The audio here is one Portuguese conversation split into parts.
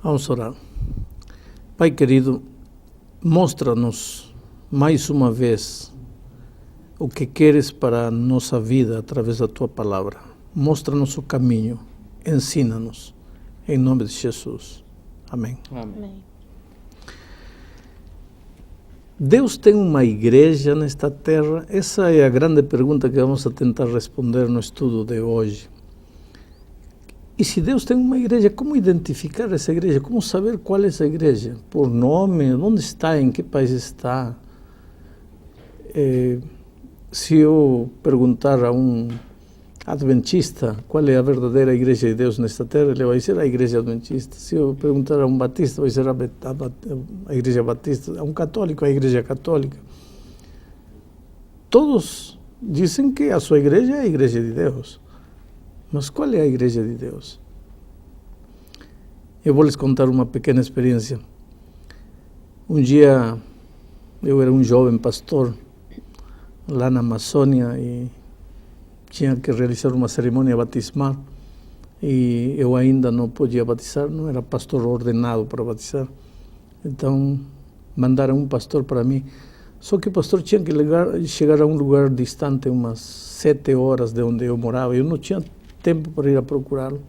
Vamos orar. Pai querido, mostra-nos mais uma vez o que queres para a nossa vida através da Tua Palavra. Mostra-nos o caminho, ensina-nos, em nome de Jesus. Amém. Amém. Deus tem uma igreja nesta terra? Essa é a grande pergunta que vamos a tentar responder no estudo de hoje. E se Deus tem uma igreja, como identificar essa igreja? Como saber qual é essa igreja? Por nome? Onde está? Em que país está? Se eu perguntar a um adventista qual é a verdadeira igreja de Deus nesta terra, ele vai dizer a igreja adventista. Se eu perguntar a um batista, vai dizer a igreja batista. A um católico, a igreja católica. Todos dizem que a sua igreja é a igreja de Deus. Mas qual é a igreja de Deus? Eu vou lhes contar uma pequena experiência. Um dia, eu era um jovem pastor lá na Amazônia e tinha que realizar uma cerimônia batismal e eu ainda não podia batizar, não era pastor ordenado para batizar. Então, mandaram um pastor para mim. Só que o pastor tinha que chegar a um lugar distante, umas 7 horas de onde eu morava. Eu não tinha tempo para ir a procurá-lo.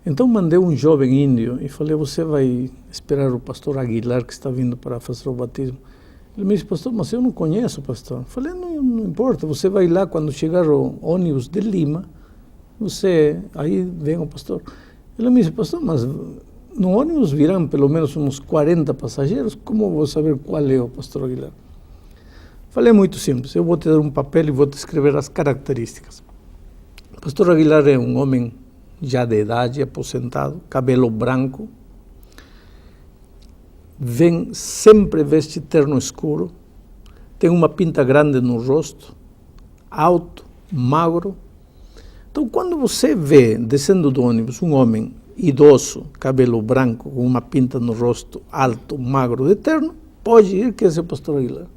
Então mandei um jovem índio e falei, você vai esperar o pastor Aguilar que está vindo para fazer o batismo. Ele me disse, pastor, mas eu não conheço o pastor. Falei, não importa, você vai lá quando chegar o ônibus de Lima, aí vem o pastor. Ele me disse, pastor, mas no ônibus virão pelo menos uns 40 passageiros, como eu vou saber qual é o pastor Aguilar? Falei, muito simples, eu vou te dar um papel e vou te escrever as características. O pastor Aguilar é um homem já de idade, aposentado, cabelo branco, sempre veste terno escuro, tem uma pinta grande no rosto, alto, magro. Então, quando você vê, descendo do ônibus, um homem idoso, cabelo branco, com uma pinta no rosto, alto, magro, de terno, pode ir que esse é o pastor Aguilar.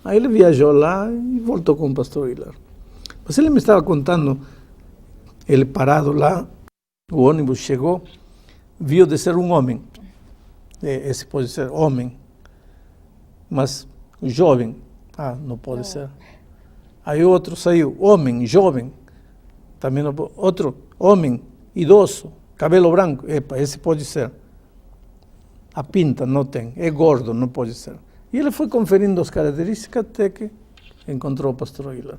Aí ele viajou lá e voltou com o pastor Aguilar. Mas ele me estava contando, ele parado lá, o ônibus chegou, viu descer um homem. Esse pode ser homem, mas jovem, não pode ser. Aí outro saiu, homem, jovem, também não pode. Outro, homem, idoso, cabelo branco, esse pode ser. A pinta não tem, é gordo, não pode ser. E ele foi conferindo as características até que encontrou o pastor Aguilar.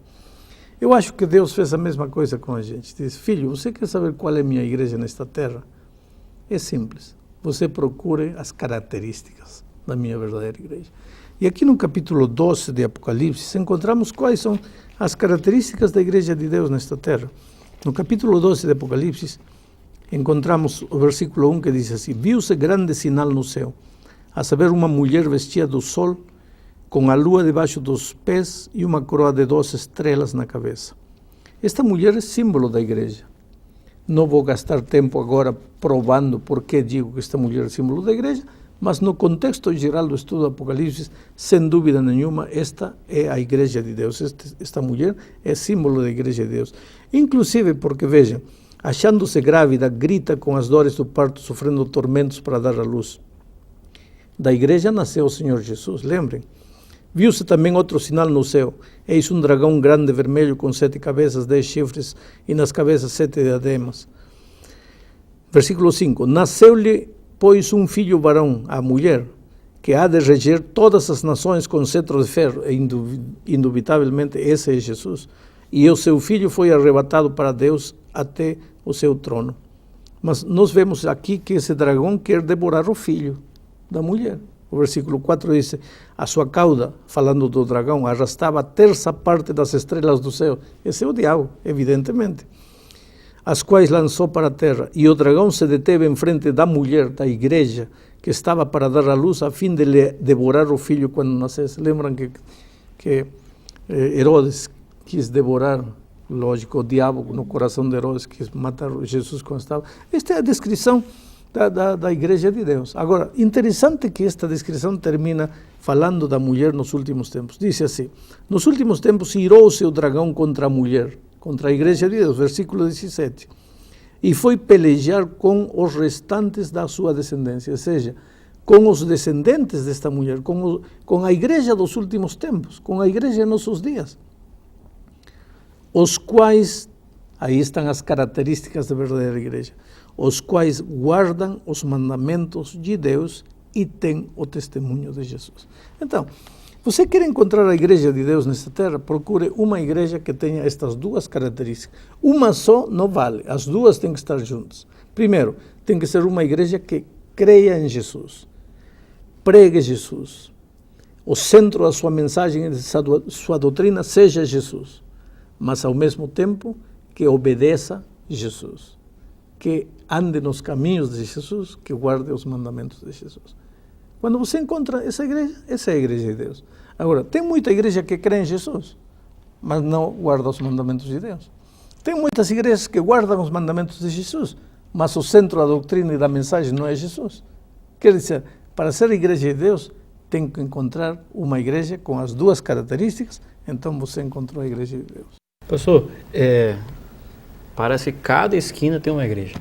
Eu acho que Deus fez a mesma coisa com a gente. Diz, filho, você quer saber qual é a minha igreja nesta terra? É simples. Você procure as características da minha verdadeira igreja. E aqui no capítulo 12 de Apocalipse, encontramos quais são as características da igreja de Deus nesta terra. No capítulo 12 de Apocalipse, encontramos o versículo 1 que diz assim, viu-se grande sinal no céu, a saber, uma mulher vestida do sol, com a lua debaixo dos pés e uma coroa de 12 estrelas na cabeça. Esta mulher é símbolo da igreja. Não vou gastar tempo agora provando por que digo que esta mulher é símbolo da igreja, mas no contexto geral do estudo do Apocalipse, sem dúvida nenhuma, esta é a igreja de Deus. Esta mulher é símbolo da igreja de Deus. Inclusive porque, vejam, achando-se grávida, grita com as dores do parto, sofrendo tormentos para dar à luz. Da igreja nasceu o Senhor Jesus, lembrem. Viu-se também outro sinal no céu. Eis um dragão grande vermelho com 7 cabeças, 10 chifres e nas cabeças 7 diademas. Versículo 5. Nasceu-lhe, pois, um filho varão, a mulher, que há de reger todas as nações com cetro de ferro. E indubitavelmente esse é Jesus. E o seu filho foi arrebatado para Deus até o seu trono. Mas nós vemos aqui que esse dragão quer devorar o filho da mulher. O versículo 4 diz, a sua cauda, falando do dragão, arrastava a terça parte das estrelas do céu. Esse é o diabo, evidentemente. As quais lançou para a terra. E o dragão se deteve em frente da mulher, da igreja, que estava para dar à luz, a fim de lhe devorar o filho quando nascesse. Lembram que Herodes quis devorar, lógico, o diabo no coração de Herodes, quis matar Jesus quando estava. Esta é a descrição da igreja de Deus. Agora, interessante que esta descrição termina falando da mulher nos últimos tempos. Diz assim, nos últimos tempos irou-se o dragão contra a mulher, contra a igreja de Deus, versículo 17. e foi pelejar com os restantes da sua descendência, ou seja, com os descendentes desta mulher, com a igreja dos últimos tempos, com a igreja de nossos dias, os quais, aí estão as características da verdadeira igreja, os quais guardam os mandamentos de Deus e têm o testemunho de Jesus. Então, você quer encontrar a igreja de Deus nesta terra? Procure uma igreja que tenha estas duas características. Uma só não vale, as duas têm que estar juntas. Primeiro, tem que ser uma igreja que creia em Jesus, pregue Jesus, o centro da sua mensagem e da sua doutrina seja Jesus, mas ao mesmo tempo que obedeça Jesus, que ande nos caminhos de Jesus, que guarde os mandamentos de Jesus. Quando você encontra essa é a igreja de Deus. Agora, tem muita igreja que crê em Jesus, mas não guarda os mandamentos de Deus. Tem muitas igrejas que guardam os mandamentos de Jesus, mas o centro da doutrina e da mensagem não é Jesus. Quer dizer, para ser igreja de Deus, tem que encontrar uma igreja com as duas características, então você encontrou a igreja de Deus. Pastor, parece que cada esquina tem uma igreja.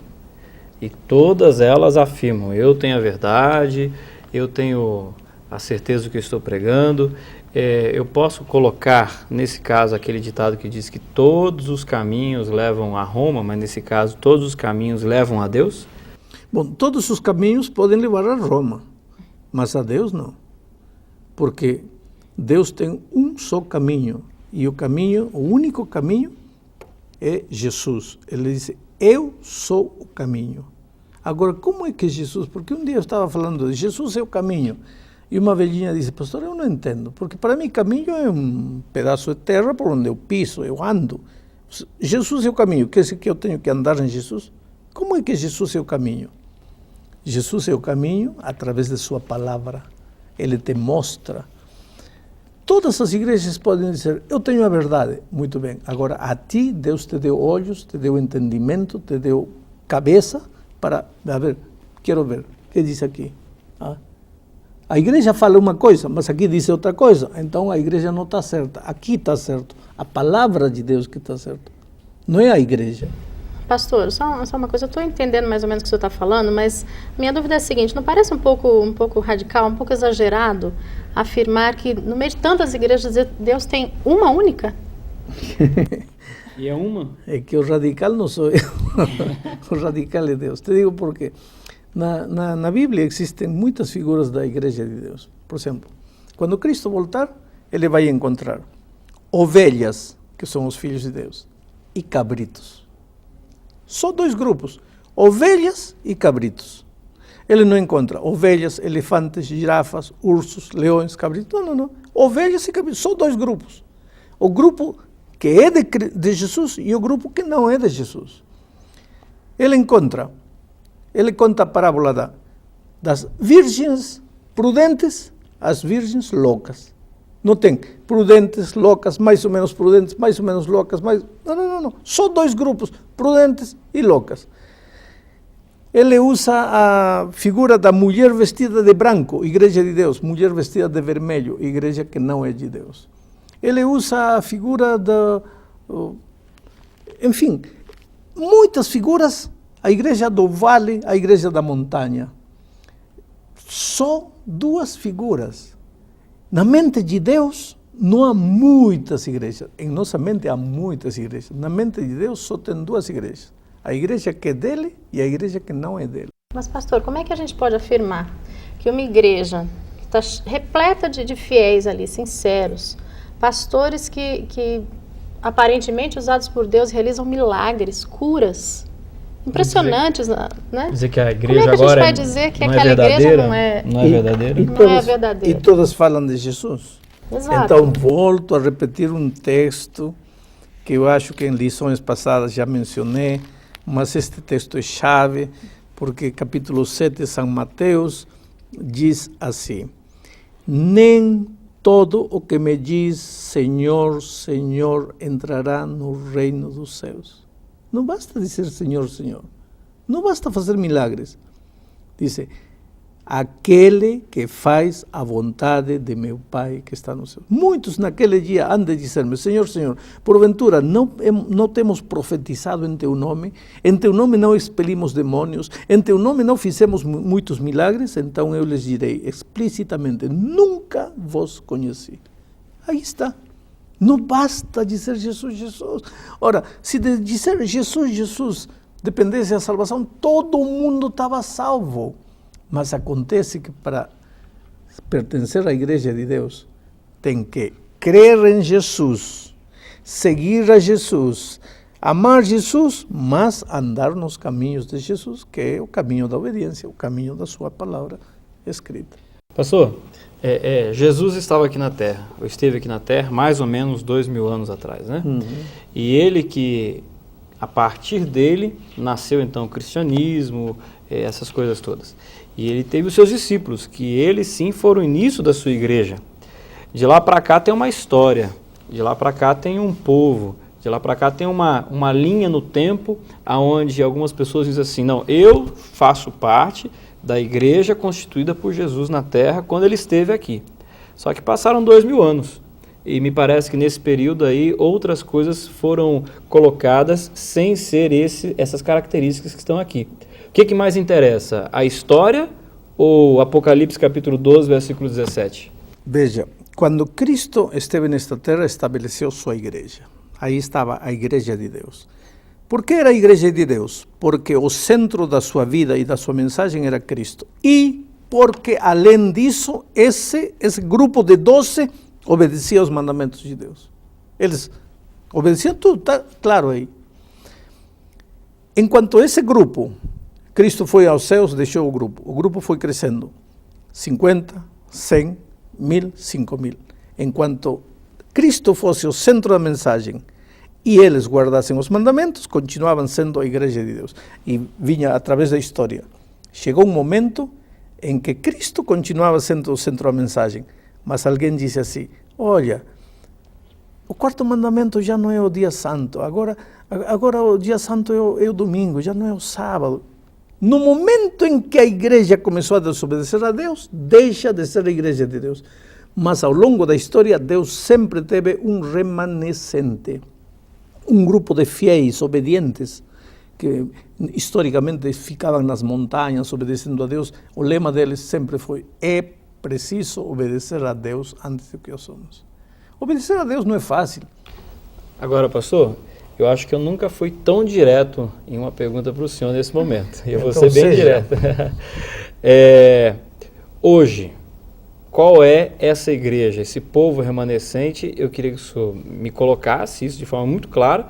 E todas elas afirmam, eu tenho a verdade, eu tenho a certeza do que eu estou pregando. Eu posso colocar, nesse caso, aquele ditado que diz que todos os caminhos levam a Roma, mas nesse caso, todos os caminhos levam a Deus? Bom, todos os caminhos podem levar a Roma, mas a Deus não. Porque Deus tem um só caminho, e o único caminho é Jesus. Ele diz, eu sou o caminho. Agora, como é que Jesus, porque um dia eu estava falando de Jesus é o caminho, e uma velhinha disse, pastor, eu não entendo, porque para mim caminho é um pedaço de terra por onde eu piso, eu ando. Jesus é o caminho, quer dizer que eu tenho que andar em Jesus? Como é que Jesus é o caminho? Jesus é o caminho através de sua palavra, ele te mostra. Todas as igrejas podem dizer, eu tenho a verdade, muito bem, agora a ti Deus te deu olhos, te deu entendimento, te deu cabeça, para, a ver, quero ver, o que diz aqui? A igreja fala uma coisa, mas aqui diz outra coisa, então a igreja não está certa, aqui está certo, a palavra de Deus que está certa, não é a igreja. Pastor, só uma coisa, eu estou entendendo mais ou menos o que o senhor está falando, mas minha dúvida é a seguinte, não parece um pouco radical, um pouco exagerado, afirmar que no meio de tantas igrejas Deus tem uma única? E é uma? É que o radical não sou eu, o radical é Deus. Te digo por quê. Na Bíblia existem muitas figuras da igreja de Deus. Por exemplo, quando Cristo voltar, ele vai encontrar ovelhas, que são os filhos de Deus, e cabritos. Só dois grupos, ovelhas e cabritos. Ele não encontra ovelhas, elefantes, girafas, ursos, leões, cabritos. Não. Ovelhas e cabritos, só dois grupos. O grupo que é de Jesus e o grupo que não é de Jesus. Ele conta a parábola das virgens prudentes, as virgens loucas. Não tem prudentes, loucas, mais ou menos loucas, Não. Só dois grupos, prudentes e loucas. Ele usa a figura da mulher vestida de branco, igreja de Deus, mulher vestida de vermelho, igreja que não é de Deus. Ele usa a figura enfim, muitas figuras, a igreja do vale, a igreja da montanha. Só duas figuras. Na mente de Deus não há muitas igrejas, em nossa mente há muitas igrejas. Na mente de Deus só tem duas igrejas, a igreja que é dele e a igreja que não é dele. Mas pastor, como é que a gente pode afirmar que uma igreja que está repleta de fiéis ali, sinceros, pastores que aparentemente usados por Deus realizam milagres, curas impressionantes, né? Dizer que a igreja agora agora como é que a gente vai dizer que aquela igreja não é verdadeira? Não é verdadeira. E todas falam de Jesus. Exato. Então volto a repetir um texto que eu acho que em lições passadas já mencionei, mas este texto é chave, porque capítulo 7 de São Mateus diz assim: nem todo o que me diz Senhor, Senhor entrará no reino dos céus. Não basta dizer Senhor, Senhor. Não basta fazer milagres. Dice, aquele que faz a vontade de meu Pai que está no céu. Muitos naquele dia han de dizer-me, Senhor, Senhor, porventura não temos profetizado em teu nome não expelimos demônios, em teu nome não fizemos muitos milagres? Então eu lhes direi explicitamente, nunca vos conheci. Aí está. Não basta dizer Jesus, Jesus. Ora, se de dizer Jesus, Jesus dependesse a salvação, todo mundo estava salvo. Mas acontece que para pertencer à Igreja de Deus, tem que crer em Jesus, seguir a Jesus, amar Jesus, mas andar nos caminhos de Jesus, que é o caminho da obediência, o caminho da sua palavra escrita. Pastor, Jesus estava aqui na Terra, ou esteve aqui na Terra mais ou menos 2000 anos atrás, né? Uhum. E ele que, a partir dele, nasceu então o cristianismo, essas coisas todas. E ele teve os seus discípulos, que eles sim foram o início da sua igreja. De lá para cá tem uma história, de lá para cá tem um povo, de lá para cá tem uma linha no tempo, onde algumas pessoas dizem assim, não, eu faço parte da igreja constituída por Jesus na Terra quando ele esteve aqui. Só que passaram 2000 anos. E me parece que nesse período aí outras coisas foram colocadas sem ser essas características que estão aqui. O que mais interessa? A história ou Apocalipse capítulo 12, versículo 17? Veja, quando Cristo esteve nesta terra, estabeleceu sua igreja. Aí estava a igreja de Deus. Por que era a igreja de Deus? Porque o centro da sua vida e da sua mensagem era Cristo. E porque, além disso, esse grupo de 12 obedecia aos mandamentos de Deus. Eles obedeciam tudo, está claro aí. Enquanto esse grupo, Cristo foi aos céus, deixou o grupo foi crescendo. 50, 100, 1000, 5000. Enquanto Cristo fosse o centro da mensagem e eles guardassem os mandamentos, continuavam sendo a igreja de Deus. E vinha através da história. Chegou um momento em que Cristo continuava sendo o centro da mensagem, mas alguém disse assim, olha, o quarto mandamento já não é o dia santo, agora o dia santo é o domingo, já não é o sábado. No momento em que a igreja começou a desobedecer a Deus, deixa de ser a igreja de Deus. Mas ao longo da história, Deus sempre teve um remanescente, um grupo de fiéis, obedientes, que historicamente ficavam nas montanhas obedecendo a Deus. O lema deles sempre foi, é preciso obedecer a Deus antes do que nós somos. Obedecer a Deus não é fácil. Agora, pastor, eu acho que eu nunca fui tão direto em uma pergunta para o senhor nesse momento. E eu vou ser bem direto. Hoje, qual é essa igreja, esse povo remanescente? Eu queria que o senhor me colocasse isso de forma muito clara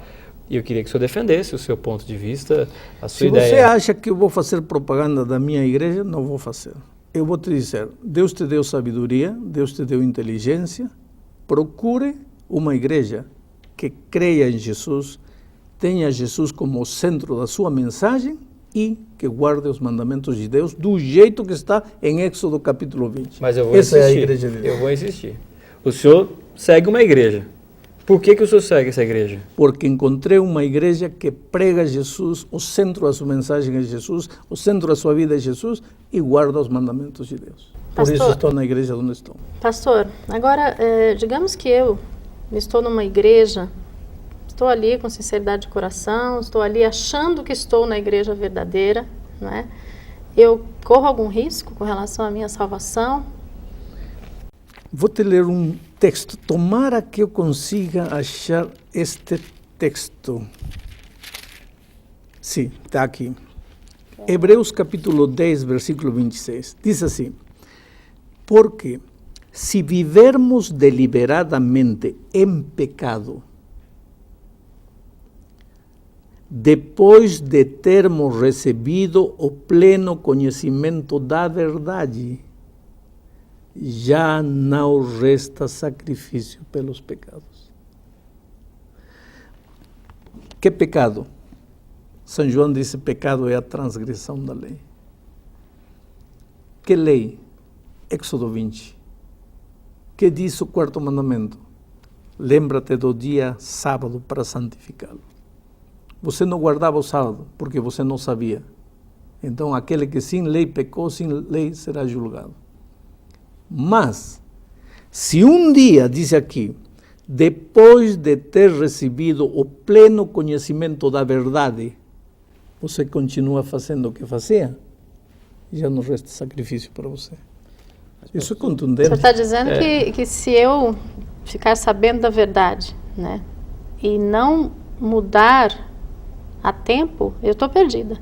e eu queria que o senhor defendesse o seu ponto de vista, a sua ideia. Se você acha que eu vou fazer propaganda da minha igreja, não vou fazer. Eu vou te dizer, Deus te deu sabedoria, Deus te deu inteligência, procure uma igreja que creia em Jesus, tenha Jesus como o centro da sua mensagem e que guarde os mandamentos de Deus do jeito que está em Êxodo capítulo 20. Mas eu vou insistir. Essa é a igreja de Deus. Eu vou insistir. O senhor segue uma igreja. Por que o senhor segue essa igreja? Porque encontrei uma igreja que prega Jesus, o centro da sua mensagem é Jesus, o centro da sua vida é Jesus e guarda os mandamentos de Deus. Por isso estou na igreja onde estou. Pastor, agora, digamos que eu estou numa igreja, estou ali com sinceridade de coração, estou ali achando que estou na igreja verdadeira, não é? Eu corro algum risco com relação à minha salvação? Vou te ler um texto. Tomara que eu consiga achar este texto. Sim, está aqui. Hebreus capítulo 10, versículo 26. Diz assim, porque se vivermos deliberadamente em pecado, depois de termos recebido o pleno conhecimento da verdade, já não resta sacrifício pelos pecados. Que pecado? São João disse, pecado é a transgressão da lei. Que lei? Êxodo 20. Que diz o quarto mandamento? Lembra-te do dia sábado para santificá-lo. Você não guardava o sábado porque você não sabia. Então, aquele que sem lei pecou, sem lei será julgado. Mas, se um dia, diz aqui, depois de ter recebido o pleno conhecimento da verdade, você continua fazendo o que fazia, já não resta sacrifício para você. Isso é contundente. Você está dizendo que se eu ficar sabendo da verdade, né, e não mudar a tempo, eu estou perdida.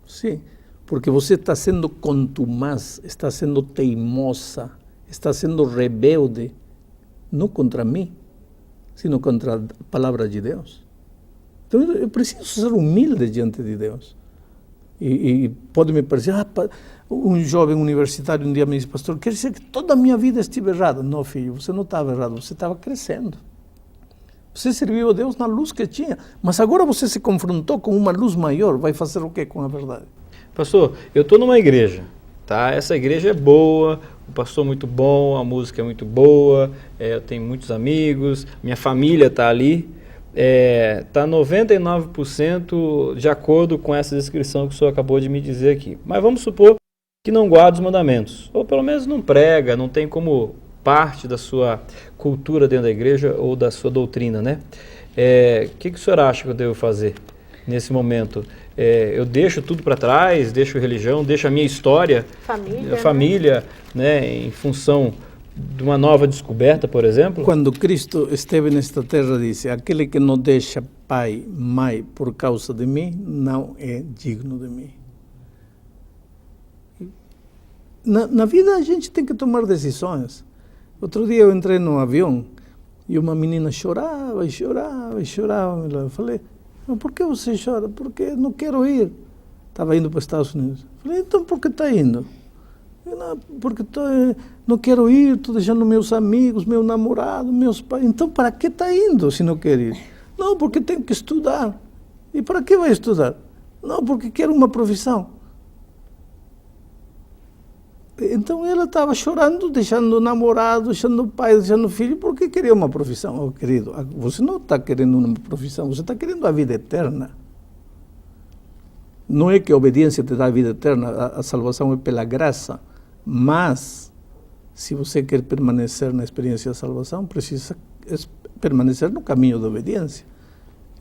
Sim, porque você está sendo contumaz, está sendo teimosa, está sendo rebelde, não contra mim, sino contra a palavra de Deus. Então eu preciso ser humilde diante de Deus. E pode me parecer, um jovem universitário um dia me disse, pastor, quer dizer que toda a minha vida estive errada? Não, filho, você não estava errado, você estava crescendo. Você serviu a Deus na luz que tinha, mas agora você se confrontou com uma luz maior, vai fazer o quê com a verdade? Pastor, eu estou numa igreja, tá? Essa igreja é boa, o pastor é muito bom, a música é muito boa, eu tenho muitos amigos, minha família está ali, está 99% de acordo com essa descrição que o senhor acabou de me dizer aqui. Mas vamos supor que não guarda os mandamentos, ou pelo menos não prega, não tem como parte da sua cultura dentro da igreja ou da sua doutrina, né? Que o senhor acha que eu devo fazer nesse momento? Eu deixo tudo para trás, deixo religião, deixo a minha história, família, né, em função de uma nova descoberta, por exemplo? Quando Cristo esteve nesta terra, disse, aquele que não deixa pai, mãe por causa de mim, não é digno de mim. Na vida a gente tem que tomar decisões. Outro dia eu entrei no avião e uma menina chorava e chorava e chorava. Eu falei, mas por que você chora? Porque eu não quero ir. Estava indo para os Estados Unidos. Falei, então por que está indo? Não, porque não quero ir, estou deixando meus amigos, meu namorado, meus pais. Então para que está indo se não quer ir? Não, porque tenho que estudar. E para que vai estudar? Não, porque quero uma profissão. Então ela estava chorando, deixando o namorado, deixando o pai, deixando o filho, porque queria uma profissão. Oh, querido, você não está querendo uma profissão, você está querendo a vida eterna. Não é que a obediência te dá a vida eterna, a salvação é pela graça, mas se você quer permanecer na experiência da salvação, precisa permanecer no caminho da obediência.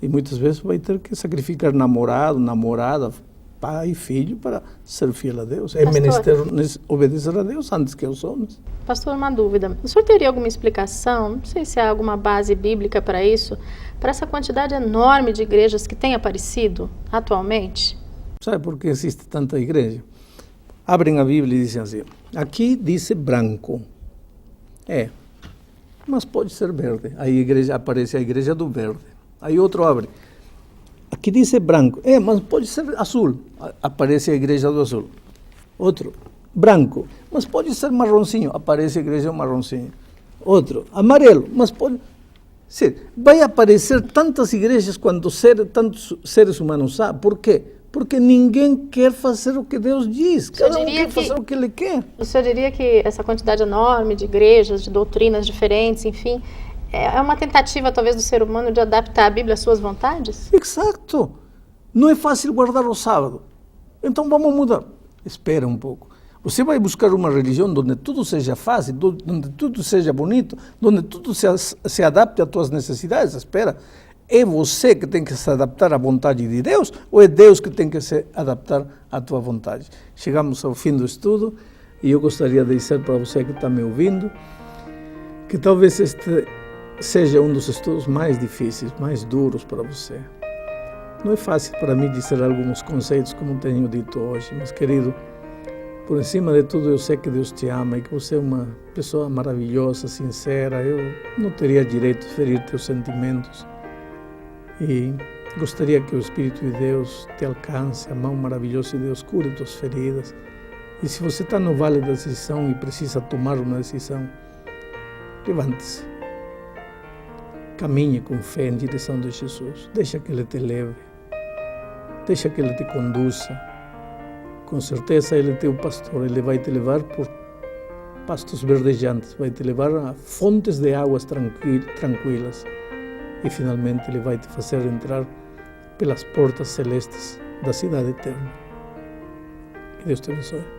E muitas vezes vai ter que sacrificar namorado, namorada, pai e filho para ser fiel a Deus. É menester obedecer a Deus antes que aos homens. Pastor, uma dúvida. O senhor teria alguma explicação, não sei se há alguma base bíblica para isso, para essa quantidade enorme de igrejas que tem aparecido atualmente? Sabe por que existe tanta igreja? Abrem a Bíblia e dizem assim, aqui diz branco. Mas pode ser verde. Aí aparece a igreja do verde. Aí outro abre. Aqui diz branco. Mas pode ser azul. Aparece a igreja do azul. Outro, branco. Mas pode ser marronzinho. Aparece a igreja marronzinho. Outro, amarelo. Mas pode... Sim, vai aparecer tantas igrejas quanto tantos seres humanos há. Por quê? Porque ninguém quer fazer o que Deus diz. Cada um quer fazer o que Ele quer. O senhor diria que essa quantidade enorme de igrejas, de doutrinas diferentes, enfim... é uma tentativa, talvez, do ser humano de adaptar a Bíblia às suas vontades? Exato. Não é fácil guardar o sábado. Então vamos mudar. Espera um pouco. Você vai buscar uma religião onde tudo seja fácil, onde tudo seja bonito, onde tudo se adapte às tuas necessidades. Espera. É você que tem que se adaptar à vontade de Deus ou é Deus que tem que se adaptar à tua vontade? Chegamos ao fim do estudo e eu gostaria de dizer para você que está me ouvindo que talvez este seja um dos estudos mais difíceis, mais duros para você. Não é fácil para mim dizer alguns conceitos como tenho dito hoje, mas querido, por cima de tudo eu sei que Deus te ama e que você é uma pessoa maravilhosa, sincera. Eu não teria direito de ferir teus sentimentos e gostaria que o Espírito de Deus te alcance, a mão maravilhosa de Deus cure tuas feridas. E se você está no vale da decisão e precisa tomar uma decisão, levante-se. Caminhe com fé em direção de Jesus. Deixa que Ele te leve. Deixa que Ele te conduza. Com certeza Ele é teu pastor. Ele vai te levar por pastos verdejantes. Vai te levar a fontes de águas tranquilas. E finalmente Ele vai te fazer entrar pelas portas celestes da cidade eterna. Que Deus te abençoe.